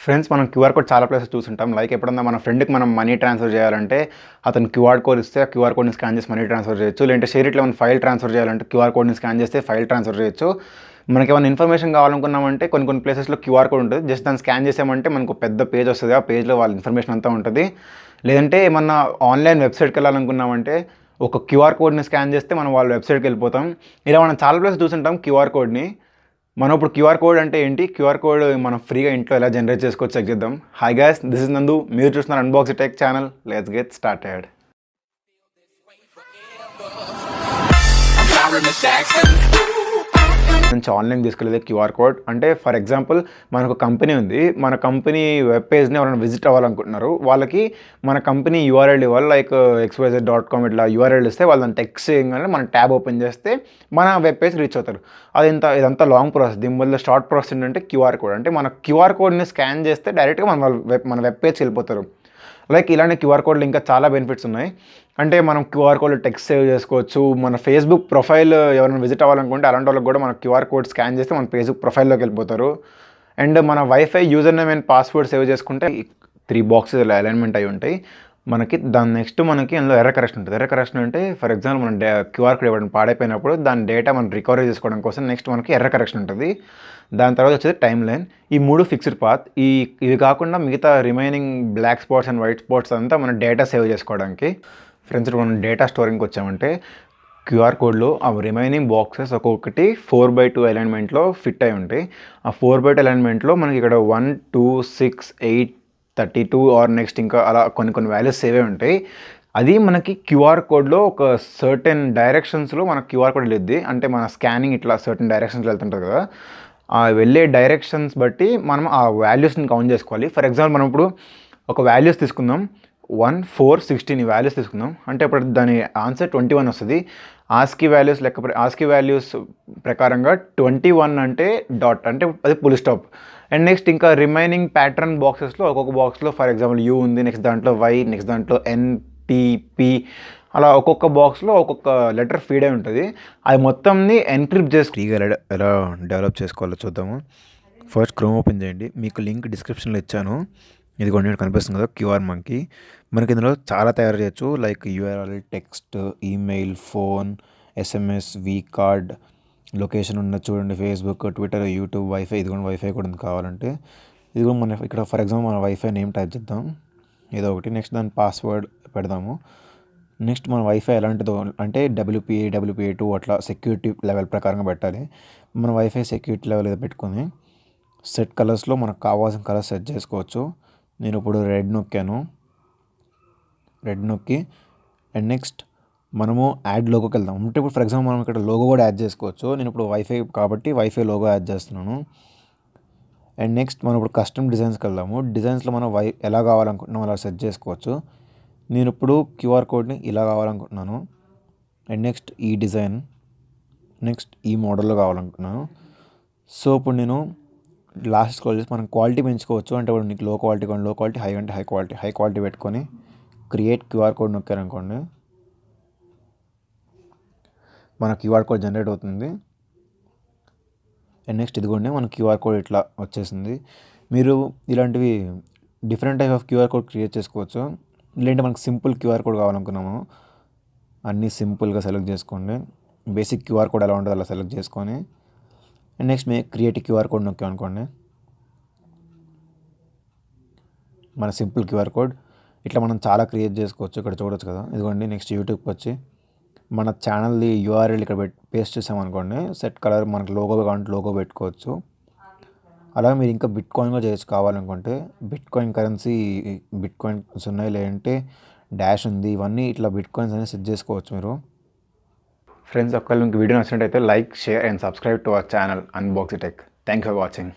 Friends, మనం QR code చాలా places చూసుంటాం. Like ఎప్పుడన్నా మన ఫ్రెండ్‌కి మనం మనీ ట్రాన్స్‌ఫర్ చేయాలంటే, అతను క్యూఆర్ కోడ్ ఇస్తే, ఆ క్యూఆర్ కోడ్‌ని స్కాన్ చేసి మనీ ట్రాన్స్‌ఫర్ చేయొచ్చు. లేదంటే షేరిట్లో ఏమైనా ఫైల్ ట్రాన్స్‌ఫర్ చేయాలంటే, క్యూఆర్ కోడ్‌ని స్కాన్ చేస్తే ఫైల్ ట్రాన్స్‌ఫర్ చేయొచ్చు. మనకేమైనా ఇన్ఫర్మేషన్ కావాలనుకున్నామంటే కొన్ని ప్లేసెస్‌లో క్యూఆర్ కోడ్ ఉంటుంది. జస్ట్ దాన్ని స్కాన్ చేసామంటే మనకు పెద్ద పేజ్ వస్తది. ఆ పేజ్‌లో వాళ్ళ ఇన్ఫర్మేషన్ అంతా ఉంటది. లేదంటే ఏమన్నా ఆన్‌లైన్ వెబ్‌సైట్‌కి వెళ్ళాలనుకున్నామంటే, ఒక క్యూఆర్ కోడ్‌ని స్కాన్ చేస్తే మనం వాళ్ళ వెబ్‌సైట్‌కి వెళ్ళిపోతాం. ఇలా మనం చాలా ప్లేసెస్ చూసుంటాం క్యూఆర్ కోడ్‌ని. మనం ఇప్పుడు క్యూఆర్ కోడ్ అంటే ఏంటి, క్యూఆర్ కోడ్ మనం ఫ్రీగా ఇంట్లో ఎలా జనరేట్ చేసుకోవచ్చు చెక్ చేద్దాం. హాయ్ గైస్, దిస్ ఇస్ నందు. మీరు చూస్తున్నారు unbox tech channel. Let's get started. నుంచి ఆన్లైన్ తీసుకెళ్ళేది క్యూఆర్ కోడ్. అంటే ఫర్ ఎగ్జాంపుల్ మనకు కంపెనీ ఉంది. మన కంపెనీ వెబ్ పేజ్ని ఎవరైనా విజిట్ అవ్వాలనుకుంటున్నారు. వాళ్ళకి మన కంపెనీ యూఆర్ఎల్ ఇవ్వాలి. లైక్ xyz.com ఇట్లా యూఆర్ఎల్ ఇస్తే వాళ్ళు దాన్ని టెక్స్ట్ చేయగానే మన ట్యాబ్ ఓపెన్ చేస్తే మన వెబ్ పేజ్ రీచ్ అవుతారు. ఇదంతా లాంగ్ ప్రాసెస్. దీని వల్ల షార్ట్ ప్రాసెస్ ఏంటంటే క్యూఆర్ కోడ్. అంటే మన క్యూఆర్ కోడ్ని స్కాన్ చేస్తే డైరెక్ట్గా మన వెబ్ పేజ్కి వెళ్ళిపోతారు. లైక్ ఇలానే క్యూఆర్ కోడ్లు ఇంకా చాలా బెనిఫిట్స్ ఉన్నాయి. అంటే మనం క్యూఆర్ కోడ్ టెక్స్ట్ సేవ్ చేసుకోవచ్చు. మన ఫేస్బుక్ ప్రొఫైల్ ఎవరైనా విజిట్ అవ్వాలనుకుంటే అలాంటి వాళ్ళకి కూడా మన క్యూఆర్ కోడ్ స్కాన్ చేస్తే మన ఫేస్బుక్ ప్రొఫైల్లోకి వెళ్ళిపోతారు. అండ్ మన wifi user name and password save చేసుకుంటే 3 బాక్సెస్ అలైన్మెంట్ అయి ఉంటాయి. దాని నెక్స్ట్ మనకి అందులో ఎర్రర్ కరెక్షన్ ఉంటుంది. ఎర్రర్ కరెక్షన్ అంటే ఫర్ ఎగ్జాంపుల్ మన క్యూఆర్ కోడ్ ఇవ్వడం పాడైపోయినప్పుడు దాని డేటా మనం రికవరీ చేసుకోవడం కోసం నెక్స్ట్ మనకి ఎర్రర్ కరెక్షన్ ఉంటుంది. దాని తర్వాత వచ్చేది టైమ్ లైన్. ఈ 3 ఫిక్స్డ్ పాత్. ఇవి కాకుండా మిగతా remaining black spots and white spots అంతా మన డేటా సేవ్ చేసుకోవడానికి. ఫ్రెండ్స్, ఇప్పుడు మనం డేటా స్టోరింగ్కి వచ్చామంటే క్యూఆర్ కోడ్లో ఆ రిమైనింగ్ బాక్సెస్ ఒక్కొక్కటి 4/2 అలైన్మెంట్లో ఫిట్ అయి ఉంటాయి. ఆ 4/2 అలైన్మెంట్లో మనకి ఇక్కడ 1, 2, 6, 8, 32 ఆర్ నెక్స్ట్ ఇంకా అలా కొన్ని వాల్యూస్ సేవ్ అయి ఉంటాయి. అది మనకి క్యూఆర్ కోడ్లో ఒక సర్టెన్ డైరెక్షన్స్లో మన క్యూఆర్ కోడ్ వెళ్ళిద్ది. అంటే మన స్కానింగ్ ఇట్లా సర్టెన్ డైరెక్షన్స్లో వెళ్తుంటుంది కదా, ఆ వెళ్ళే డైరెక్షన్స్ బట్టి మనం ఆ వాల్యూస్ని కౌంట్ చేసుకోవాలి. ఫర్ ఎగ్జాంపుల్ మనం ఇప్పుడు ఒక వాల్యూస్ తీసుకుందాం, 1, 4, 16 ఈ వాల్యూస్ తీసుకుందాం. అంటే ఇప్పుడు దాని ఆన్సర్ 21 వస్తుంది. ఆస్కీ వాల్యూస్ ప్రకారంగా 21 అంటే డాట్, అంటే అది ఫుల్ స్టాప్. అండ్ నెక్స్ట్ ఇంకా రిమైనింగ్ ప్యాటర్న్ బాక్సెస్లో ఒక్కొక్క బాక్స్లో ఫర్ ఎగ్జాంపుల్ యూ ఉంది, నెక్స్ట్ దాంట్లో వై, నెక్స్ట్ దాంట్లో ఎన్పిపి, అలా ఒక్కొక్క బాక్స్లో ఒక్కొక్క లెటర్ ఫీడ్ అయి ఉంటుంది. అది మొత్తంని ఎన్క్రిప్ట్ చేసి ఫ్రీగా ఎలా డెవలప్ చేసుకోవాలో చూద్దాము. ఫస్ట్ క్రోమ్ ఓపెన్ చేయండి. మీకు లింక్ డిస్క్రిప్షన్లో ఇచ్చాను. ఇదిగోండి, ఇక్కడ కనిపిస్తుంది కదా క్యూఆర్ మనకి ఇందులో చాలా తయారు చేయొచ్చు. Like URL, text, email, phone, SMS, we card, location ఉన్నది చూడండి, ఫేస్బుక్, ట్విట్టర్, యూట్యూబ్, వైఫై. ఇదిగోండి వైఫై కూడా ఉంది కావాలంటే. ఇదిగో మన ఇక్కడ ఫర్ ఎగ్జాంపుల్ మన వైఫై నేమ్ టైప్ చేద్దాం ఏదో ఒకటి. నెక్స్ట్ దాని పాస్వర్డ్ పెడదాము. నెక్స్ట్ మన వైఫై ఎలాంటిదో అంటే WPA2 అట్లా సెక్యూరిటీ లెవెల్ ప్రకారంగా పెట్టాలి. మన వైఫై సెక్యూరిటీ లెవెల్ ఏదో పెట్టుకొని సెట్ కలర్స్లో మనకు కావాల్సిన కలర్ సెట్ చేసుకోవచ్చు. నేను ఇప్పుడు రెడ్ నొక్కి అండ్ నెక్స్ట్ మనము యాడ్ లోగోకి వెళ్దాం. అంటే ఇప్పుడు ఫర్ ఎగ్జాంపుల్ మనం ఇక్కడ లోగో కూడా యాడ్ చేసుకోవచ్చు. నేను ఇప్పుడు వైఫై కాబట్టి వైఫై లోగో యాడ్ చేస్తున్నాను. అండ్ నెక్స్ట్ మనం ఇప్పుడు కస్టమ్ డిజైన్స్కి వెళ్దాము. డిజైన్స్లో మనం ఎలా కావాలనుకుంటున్నాం అలా సెట్ చేసుకోవచ్చు. నేను ఇప్పుడు క్యూఆర్ కోడ్ని ఇలా కావాలనుకుంటున్నాను. అండ్ నెక్స్ట్ ఈ డిజైన్, నెక్స్ట్ ఈ మోడల్లో కావాలనుకుంటున్నాను. సో ఇప్పుడు నేను లాస్ట్ స్క్రోల్ చేసి మనం క్వాలిటీ పెంచుకోవచ్చు. అంటే ఇప్పుడు నీకు లో క్వాలిటీ, హై అంటే హై క్వాలిటీ పెట్టుకొని క్రియేట్ క్యూఆర్ కోడ్ నొక్కారనుకోండి, మన క్యూఆర్ కోడ్ జనరేట్ అవుతుంది. అండ్ నెక్స్ట్ ఇదిగోండి మన క్యూఆర్ కోడ్ ఇట్లా వచ్చేసింది. మీరు ఇలాంటివి different type of QR code create చేసుకోవచ్చు. లేదంటే మనకు సింపుల్ క్యూఆర్ కోడ్ కావాలనుకున్నాము, అన్నీ సింపుల్గా సెలెక్ట్ చేసుకోండి. బేసిక్ క్యూఆర్ కోడ్ ఎలా ఉంటుందో అలా సెలెక్ట్ చేసుకొని and next create QR code నొక్కామనుకోండి, మన సింపుల్ క్యూఆర్ కోడ్. ఇట్లా మనం చాలా క్రియేట్ చేసుకోవచ్చు. ఇక్కడ చూడొచ్చు కదా, ఇదిగోండి. నెక్స్ట్ యూట్యూబ్కి వచ్చి మన ఛానల్ది యూఆర్ఎల్ ఇక్కడ పేస్ట్ చేసామనుకోండి, సెట్ కలర్ మనకు లోగో కావాలంటే లోగో పెట్టుకోవచ్చు. అలాగే మీరు ఇంకా బిట్కాయిన్ కూడా చేయొచ్చు కావాలనుకుంటే. బిట్కాయిన్ కరెన్సీ, బిట్కాయిన్స్ ఉన్నాయి, లేదంటే డాష్ ఉంది, ఇవన్నీ ఇట్లా బిట్కాయిన్స్ అనేది సెట్ చేసుకోవచ్చు మీరు. ఫ్రెండ్స్, ఒకవేళ మీకు వీడియో నచ్చినట్టయితే like, share and subscribe to our channel unbox tech. Thank you for watching.